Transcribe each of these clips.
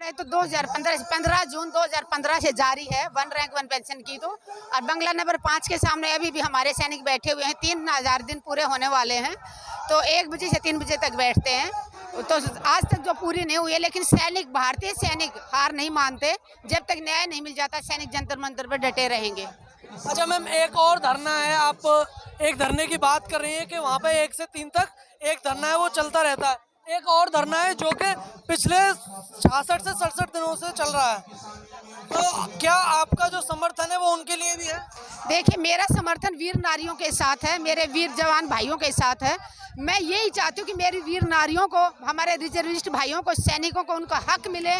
है तो 2015 15 जून 2015 से जारी है वन रैंक वन पेंशन की। तो और बंगला नंबर 5 के सामने अभी भी हमारे सैनिक बैठे हुए हैं। 3000 दिन पूरे होने वाले हैं, तो 1 बजे से 3 बजे तक बैठते हैं। तो आज तक जो पूरी नहीं हुई है, लेकिन सैनिक, भारतीय सैनिक हार नहीं मानते। जब तक न्याय नहीं मिल जाता, सैनिक जंतर मंतर पर डटे रहेंगे। अच्छा मैम, एक और धरना है, आप एक धरने की बात कर रही हैं कि वहाँ पे 1 से 3 तक एक धरना है वो चलता रहता है। एक और धरना है जो कि पिछले 66 से 67 दिनों से चल रहा है, तो क्या आपका जो समर्थन है वो उनके लिए भी है? देखिए, मेरा समर्थन वीर नारियों के साथ है, मेरे वीर जवान भाइयों के साथ है। मैं यही चाहती हूँ कि मेरी वीर नारियों को, हमारे रिजर्विस्ट भाइयों को, सैनिकों को उनका हक मिले।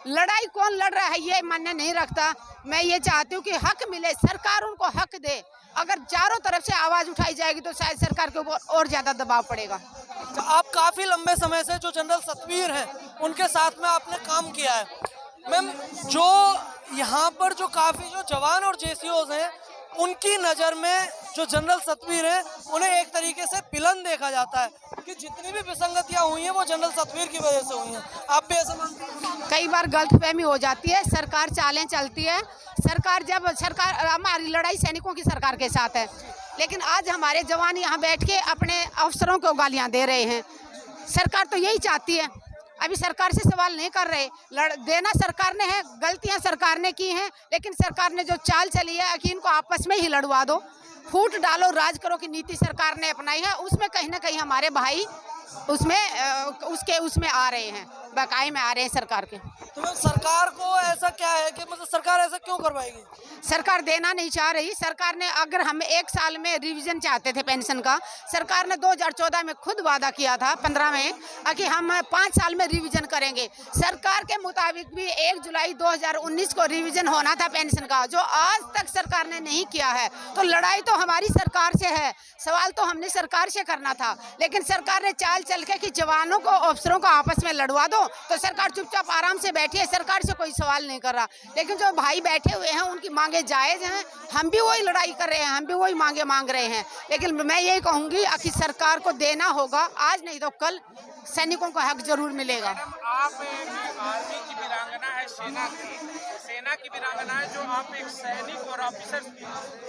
लड़ाई कौन लड़ रहा है ये मान्य नहीं रखता। मैं ये चाहती हूँ कि हक मिले, सरकार उनको हक दे। अगर चारों तरफ से आवाज़ उठाई जाएगी तो शायद सरकार के ऊपर और ज़्यादा दबाव पड़ेगा। आप काफ़ी लंबे समय से जो जनरल सतवीर हैं उनके साथ में आपने काम किया है मैम, जो यहाँ पर जो काफ़ी जो जवान और जेसीओज हैं उनकी नज़र में जो जनरल सतवीर हैं उन्हें एक तरीके से विलन देखा जाता है कि जितनी भी विसंगतियाँ हुई हैं वो जनरल सतवीर की वजह से हुई हैं। आप भी ऐसा मानते हैं? कई बार गलतफहमी हो जाती है, सरकार चालें चलती है। सरकार हमारी लड़ाई सैनिकों की सरकार के साथ है, लेकिन आज हमारे जवान यहाँ बैठ के अपने अफसरों को गालियाँ दे रहे हैं। सरकार तो यही चाहती है। अभी सरकार से सवाल नहीं कर रहे, देना सरकार ने है, गलतियां सरकार ने की हैं, लेकिन सरकार ने जो चाल चली है कि इनको आपस में ही लड़वा दो, फूट डालो, राज करो की नीति सरकार ने अपनाई है। उसमें कहीं ना कहीं हमारे भाई उसमें आ रहे हैं, बकाए में आ रहे हैं सरकार के। तो सरकार को ऐसा क्या है कि मतलब सरकार ऐसा क्यों करवाएगी? सरकार देना नहीं चाह रही। सरकार ने, अगर हम 1 साल में रिवीजन चाहते थे पेंशन का, सरकार ने 2014 में खुद वादा किया था 15 में कि हम 5 साल में रिवीजन करेंगे। सरकार के मुताबिक भी 1 जुलाई 2019 को रिवीजन होना था पेंशन का, जो आज तक सरकार ने नहीं किया है। तो लड़ाई तो हमारी सरकार से है, सवाल तो हमने सरकार से करना था, लेकिन सरकार ने चाल चल के कि जवानों को, अफसरों को आपस में लड़वा दो, तो सरकार चुपचाप आराम से बैठी है, सरकार से कोई सवाल नहीं कर रहा। लेकिन जो भाई बैठे हुए हैं उनकी मांगे जायज़ हैं, हम भी वही लड़ाई कर रहे हैं, हम भी वही मांगे मांग रहे हैं। लेकिन मैं यही कहूँगी कि सरकार को देना होगा, आज नहीं तो कल सैनिकों को हक जरूर मिलेगा। आप आर्मी की वीरांगना है, सेना की वीरांगना है, जो आप एक सैनिक और ऑफिसर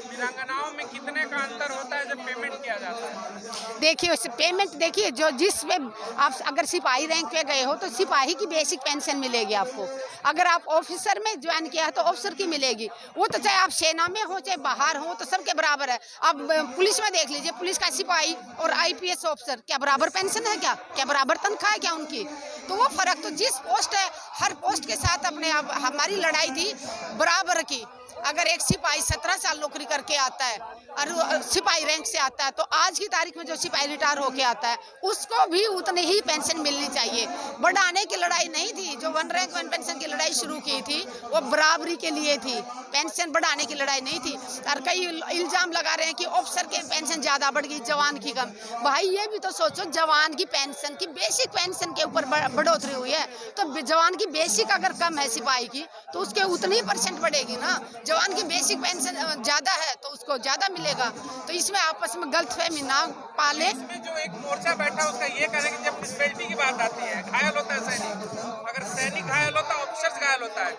वीरांगनाओं में कितने का अंतर होता है जब पेमेंट किया जाता है? देखिए, पेमेंट देखिए, जो जिसमें आप अगर सिपाही रैंक पे गए हो तो सिपाही की बेसिक पेंशन मिलेगी आपको। अगर आप ऑफिसर में ज्वाइन किया है तो ऑफिसर की मिलेगी। वो तो चाहे आप सेना में हो चाहे बाहर हो, तो सबके बराबर है। अब पुलिस में देख लीजिए, पुलिस का सिपाही और IPS ऑफिसर क्या बराबर पेंशन है? क्या बराबर तनख्वाह है क्या उनकी? तो वो फर्क तो जिस पोस्ट है, हर पोस्ट के साथ अपने आप हमारी लड़ाई थी बराबर की। अगर एक सिपाही 17 साल नौकरी करके आता है और सिपाही रैंक से आता है, तो आज की तारीख में जो सिपाही रिटायर होके आता है उसको भी उतनी ही पेंशन मिलनी चाहिए। बढ़ाने की लड़ाई नहीं थी। जो वन रैंक वन पेंशन की लड़ाई शुरू की थी वो बराबरी के लिए थी, पेंशन बढ़ाने की लड़ाई नहीं थी। और कई इल्जाम लगा रहे हैं कि ऑफिसर की पेंशन ज़्यादा बढ़ गई, जवान की कम। भाई ये भी तो सोचो, जवान की पेंशन की बेसिक पेंशन के ऊपर बढ़ोतरी हुई है, तो जवान की बेसिक अगर कम है सिपाही की तो उसके उतनी % बढ़ेगी ना। जवान की बेसिक पेंशन ज़्यादा है तो उसको ज़्यादा मिलेगा। तो इसमें आपस में गलतफहमी ना पाले। इसमें जो एक मोर्चा बैठा है उसका ये कहना है कि जब डिसेबिलिटी की बात आती है, घायल होता है सैनिक, अगर सैनिक घायल होता है, ऑफिसर घायल होता है,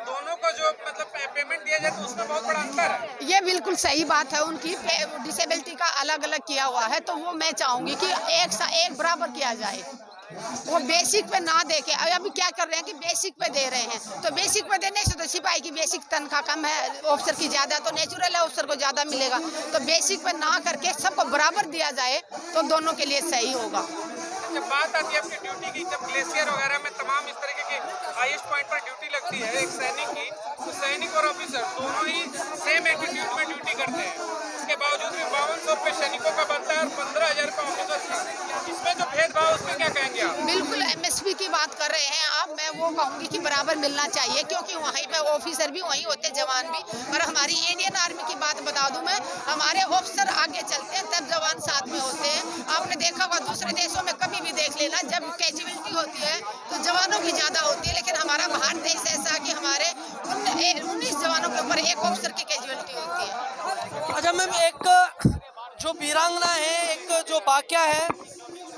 दोनों को जो मतलब पेमेंट दिया जाए तो उसमें बहुत बड़ा अंतर है। ये बिल्कुल सही बात है। उनकी डिसेबिलिटी का अलग अलग किया हुआ है, तो वो मैं चाहूँगी कि एक बराबर किया जाए। वो बेसिक पे ना दे के, अभी क्या कर रहे हैं कि बेसिक पे दे रहे हैं, तो बेसिक पे देने से तो सिपाही की बेसिक तनख्वाह कम है, ऑफिसर की ज़्यादा, तो नेचुरल है ऑफिसर को ज़्यादा मिलेगा। तो बेसिक पे ना करके सबको बराबर दिया जाए तो दोनों के लिए सही होगा। जब बात आती है आपकी ड्यूटी की, जब ग्लेशियर वगैरह में तमाम इस तरीके की हाईएस्ट पॉइंट पर ड्यूटी लगती है एक सैनिक की, तो सैनिक और ऑफिसर दोनों ही सेम एटीट्यूड में ड्यूटी करते हैं। इसके बावजूद भी 5200 रुपये सैनिकों का बनता है और 15,000 रुपये ऑफिसर का। इसमें जो भेदभाव, उसमें क्या कहेंगे आप? बिल्कुल MSP की बात कर रहे हैं आप। मैं वो कहूँगी कि बराबर मिलना चाहिए, क्योंकि वहीं पे ऑफिसर भी वहीं होते, जवान भी। और हमारी इंडियन आर्मी की बात बता दूं मैं, हमारे ऑफिसर आगे चलते हैं तब जवान साथ में होते हैं। आपने देखा होगा दूसरे देशों में, कभी भी देख लेना, जब कैजुअलिटी होती है तो जवानों की ज़्यादा होती है, लेकिन हमारा भारत देश ऐसा कि हमारे 19 जवानों के ऊपर एक ऑफिसर की कैजुअलिटी होती है। अच्छा मैम, एक जो वीरांगना है, एक जो वाकया है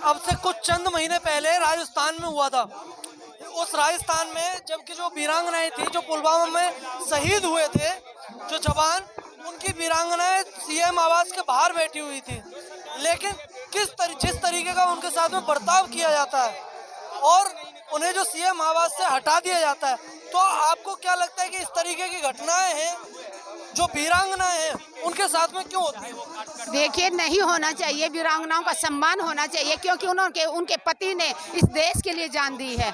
अब से कुछ चंद महीने पहले राजस्थान में हुआ था, उस राजस्थान में जबकि जो वीरांगनाएं थी जो पुलवामा में शहीद हुए थे जो जवान, उनकी वीरांगनाएं सीएम आवास के बाहर बैठी हुई थी, लेकिन जिस तरीके का उनके साथ में बर्ताव किया जाता है और उन्हें जो सीएम आवास से हटा दिया जाता है, तो आपको क्या लगता है कि इस तरीके की घटनाएं हैं जो वीरांगनाएं हैं उनके साथ में क्यों होती है? देखिए, नहीं होना चाहिए। वीरांगनाओं का सम्मान होना चाहिए, क्योंकि उनके पति ने इस देश के लिए जान दी है।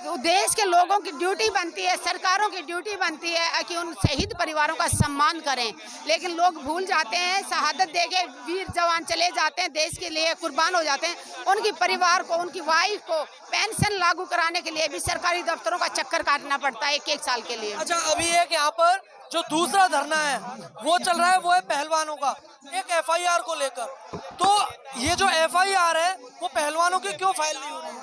तो देश के लोगों की ड्यूटी बनती है, सरकारों की ड्यूटी बनती है कि उन शहीद परिवारों का सम्मान करें, लेकिन लोग भूल जाते हैं। शहादत देके वीर जवान चले जाते हैं, देश के लिए कुर्बान हो जाते हैं। उनकी परिवार को, उनकी वाइफ को पेंशन लागू कराने के लिए भी सरकारी दफ्तरों का चक्कर काटना पड़ता है 1-1 साल के लिए। अच्छा, अभी एक यहाँ पर जो दूसरा धरना है वो चल रहा है, वो है पहलवानों का एक एफआईआर को लेकर। तो ये जो एफआईआर है वो पहलवानों की क्यों फाइल नहीं हो रही?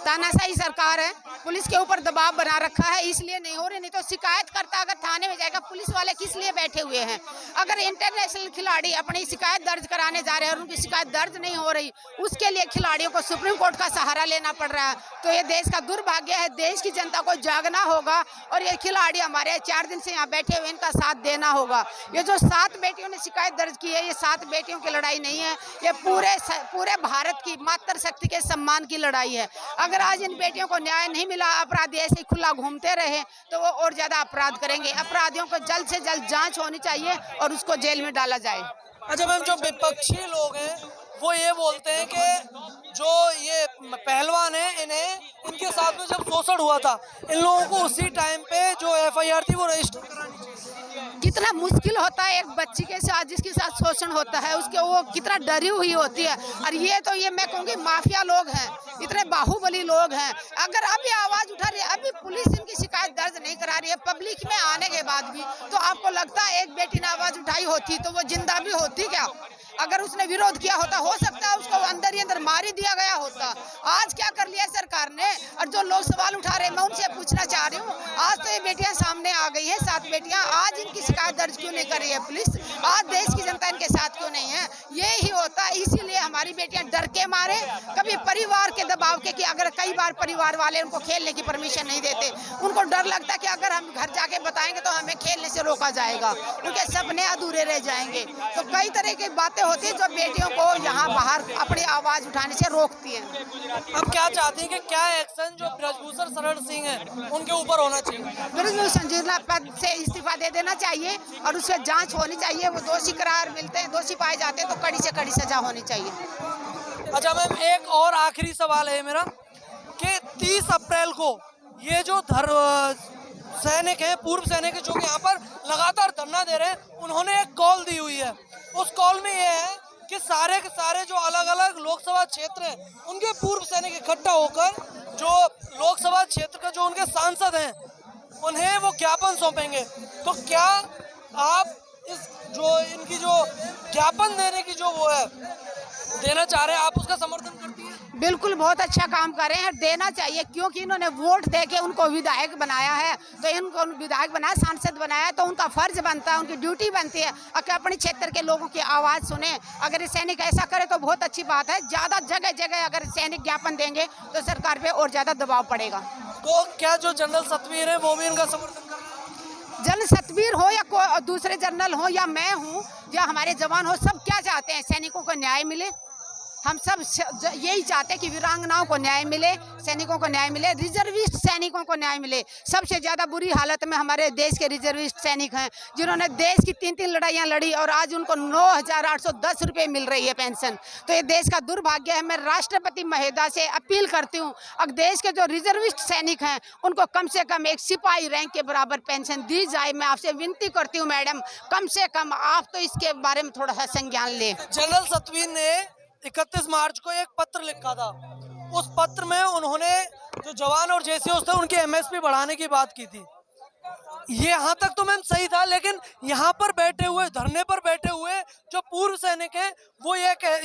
तानाशाही सरकार है, पुलिस के ऊपर दबाव बना रखा है, इसलिए नहीं हो रही। नहीं तो शिकायत करता अगर थाने में जाएगा, पुलिस वाले किस लिए बैठे हुए हैं? अगर इंटरनेशनल खिलाड़ी अपनी शिकायत दर्ज कराने जा रहे हैं और उनकी शिकायत दर्ज नहीं हो रही, उसके लिए खिलाड़ियों को सुप्रीम कोर्ट का सहारा लेना पड़ रहा है। तो ये देश का दुर्भाग्य है। देश की जनता को जागना होगा और ये खिलाड़ी हमारे 4 दिन से यहाँ बैठे हुए, इनका साथ देना होगा। ये जो 7 बेटियों ने शिकायत दर्ज की है, ये 7 बेटियों की लड़ाई नहीं है, ये पूरे भारत की मातृशक्ति के सम्मान की लड़ाई है। अगर आज इन बेटियों को न्याय नहीं मिला, अपराधी ऐसे ही खुला घूमते रहे, तो वो और ज्यादा अपराध करेंगे। अपराधियों को जल्द से जल्द जांच होनी चाहिए और उसको जेल में डाला जाए। अच्छा मैम, जो विपक्षी लोग हैं वो ये बोलते हैं कि जो ये पहलवान है, इनके साथ में जब शोषण हुआ था, इन लोगों को उसी टाइम पे जो एफआईआर थी वो रजिस्टर करानी चाहिए। कितना मुश्किल होता है एक बच्ची के साथ जिसके साथ शोषण होता है, उसके वो कितना डरी हुई होती है। और ये मैं कहूँगी माफिया लोग हैं, इतने बाहुबली लोग हैं। अगर अभी आवाज उठा रही है, अभी पुलिस इनकी शिकायत दर्ज नहीं करा रही है पब्लिक में आने के बाद भी, तो आपको लगता है एक बेटी ने आवाज उठाई होती तो वो जिंदा भी होती क्या? अगर उसने विरोध किया होता, हो सकता है उसको अंदर ही अंदर मार ही दिया गया होता। आज क्या कर लिया सरकार ने? और जो लोग सवाल उठा रहे हैं, मैं उनसे पूछना चाह रही हूँ, आज तो ये बेटियां सामने आ गई हैं, 7 बेटियां, आज इनकी शिकायत दर्ज क्यों नहीं कर रही है पुलिस? आज देश की जनता इनके साथ क्यों नहीं है? ये ही होता है। इसीलिए हमारी बेटियां डर के मारे, कभी परिवार के दबाव के, कि अगर कई बार परिवार वाले उनको खेलने की परमिशन नहीं देते, उनको डर लगता है कि अगर हम घर जाके बताएंगे तो हमें खेलने से रोका जाएगा, उनके सपने अधूरे रह जाएंगे। तो कई तरह की बातें होती है जो बेटियों को यहाँ बाहर अपनी आवाज उठाने से रोकती है। अब क्या चाहती हैं कि क्या एक्शन जो ब्रजभूषण शरण सिंह है उनके ऊपर होना चाहिए? ब्रजभूषण जी पद से इस्तीफा दे देना चाहिए और उससे जांच होनी चाहिए। वो दोषी करार मिलते हैं, दोषी पाए जाते हैं तो कड़ी से कड़ी सजा होनी चाहिए। अच्छा मैम, एक और आखिरी सवाल है मेरा कि 30 अप्रैल को ये जो सैनिक हैं, पूर्व सैनिक जो कि यहाँ पर लगातार धरना दे रहे हैं, उन्होंने एक कॉल दी हुई है। उस कॉल में ये है कि सारे के सारे जो अलग अलग लोकसभा क्षेत्र हैं उनके पूर्व सैनिक इकट्ठा होकर जो लोकसभा क्षेत्र का जो उनके सांसद हैं उन्हें वो ज्ञापन सौंपेंगे। तो क्या आप इस जो इनकी जो ज्ञापन देने की जो वो है देना चाह रहे हैं, आप उसका समर्थन करती हैं? बिल्कुल, बहुत अच्छा काम कर रहे हैं, देना चाहिए, क्योंकि इन्होंने वोट देके उनको विधायक बनाया है। तो इनको विधायक बनाया, सांसद बनाया, तो उनका फर्ज बनता है, उनकी ड्यूटी बनती है कि अपने क्षेत्र के लोगों की आवाज़ सुने। अगर ये सैनिक ऐसा करे तो बहुत अच्छी बात है। ज़्यादा जगह जगह अगर सैनिक ज्ञापन देंगे तो सरकार पे और ज़्यादा दबाव पड़ेगा। तो क्या जो जनरल सतवीर है वो भी इनका समर्थन कर रहे हैं? जनरल सतवीर हो या दूसरे जनरल हो या मैं हूँ या हमारे जवान हो, सब क्या चाहते हैं? सैनिकों को न्याय मिले। हम सब यही चाहते हैं कि वीरांगनाओं को न्याय मिले, सैनिकों को न्याय मिले, रिजर्विस्ट सैनिकों को न्याय मिले। सबसे ज़्यादा बुरी हालत में हमारे देश के रिजर्विस्ट सैनिक हैं, जिन्होंने देश की 3-3 लड़ाइयाँ लड़ी और आज उनको 9,810 रुपये मिल रही है पेंशन। तो ये देश का दुर्भाग्य है। मैं राष्ट्रपति महोदया से अपील करती हूँ, अब देश के जो रिजर्विस्ट सैनिक हैं उनको कम से कम एक सिपाही रैंक के बराबर पेंशन दी जाए। मैं आपसे विनती करती हूँ मैडम, कम से कम आप तो इसके बारे में थोड़ा सा संज्ञान लें। जनरल सतवीर ने 31 मार्च को एक पत्र लिखा था। उस पत्र में उन्होंने जो जवान और जेसीओ थे उनकी एमएसपी बढ़ाने की बात की थी। ये यहाँ तक तो मैम सही था, लेकिन यहाँ पर बैठे हुए, धरने पर बैठे हुए जो पूर्व सैनिक हैं वो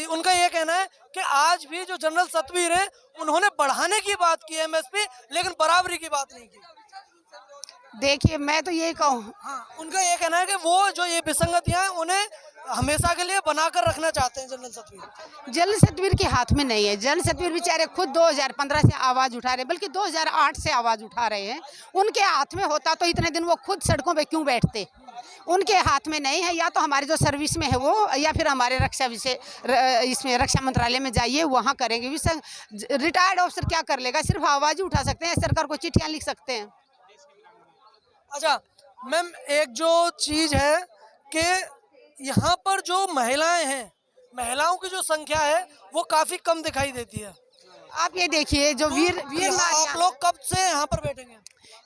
उनका ये कहना है कि आज भी जो जनरल सतवीर हैं उन्होंने बढ़ाने की बात की एमएसपी, लेकिन बराबरी की बात नहीं की। देखिए, मैं तो यही कहूँ, हाँ, उनका ये कहना है कि वो जो ये विसंगतियाँ हैं उन्हें हमेशा के लिए बनाकर रखना चाहते हैं जनरल सतवीर? जनरल सतवीर के हाथ में नहीं है। जनरल सतवीर बेचारे खुद 2015 से आवाज़ उठा रहे, बल्कि 2008 से आवाज़ उठा रहे हैं। उनके हाथ में होता तो इतने दिन वो खुद सड़कों पे क्यों बैठते? उनके हाथ में नहीं है। या तो हमारे जो सर्विस में है वो, या फिर हमारे रक्षा विषय इसमें रक्षा मंत्रालय में जाइए, वहाँ करेंगे। रिटायर्ड ऑफिसर क्या कर लेगा? सिर्फ आवाज़ ही उठा सकते हैं, सरकार को चिट्ठियाँ लिख सकते हैं। अच्छा मैम, एक जो चीज़ है कि यहाँ पर जो महिलाएं हैं, महिलाओं की जो संख्या है वो काफ़ी कम दिखाई देती है। आप ये देखिए, जो वीर आप नारियां, लोग कब से यहाँ पर बैठेंगे?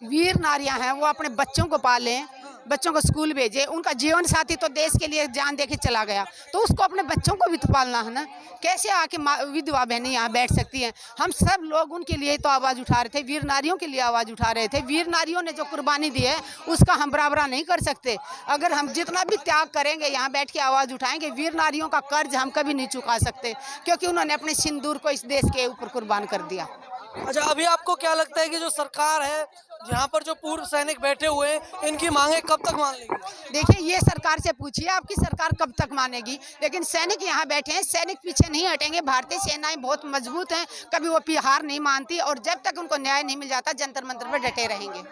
वीर नारियां हैं, वो अपने बच्चों को पालें, बच्चों को स्कूल भेजे। उनका जीवन साथी तो देश के लिए जान दे के चला गया, तो उसको अपने बच्चों को भी तो पालना है ना। कैसे आके विधवा बहनें यहाँ बैठ सकती हैं? हम सब लोग उनके लिए तो आवाज़ उठा रहे थे, वीर नारियों के लिए आवाज़ उठा रहे थे। वीर नारियों ने जो कुर्बानी दी है उसका हम बराबरा नहीं कर सकते। अगर हम जितना भी त्याग करेंगे, यहाँ बैठ के आवाज़ उठाएंगे, वीर नारियों का कर्ज हम कभी नहीं चुका सकते, क्योंकि उन्होंने अपने सिंदूर को इस देश के ऊपर कुर्बान कर दिया। अच्छा, अभी आपको क्या लगता है कि जो सरकार है, यहाँ पर जो पूर्व सैनिक बैठे हुए हैं, इनकी मांगे कब तक मान लेगी? देखिए, ये सरकार से पूछिए आपकी सरकार कब तक मानेगी। लेकिन सैनिक यहाँ बैठे हैं, सैनिक पीछे नहीं हटेंगे। भारतीय सेनाएं बहुत मजबूत हैं, कभी वो हार नहीं मानती, और जब तक उनको न्याय नहीं मिल जाता जंतर मंतर पर डटे रहेंगे।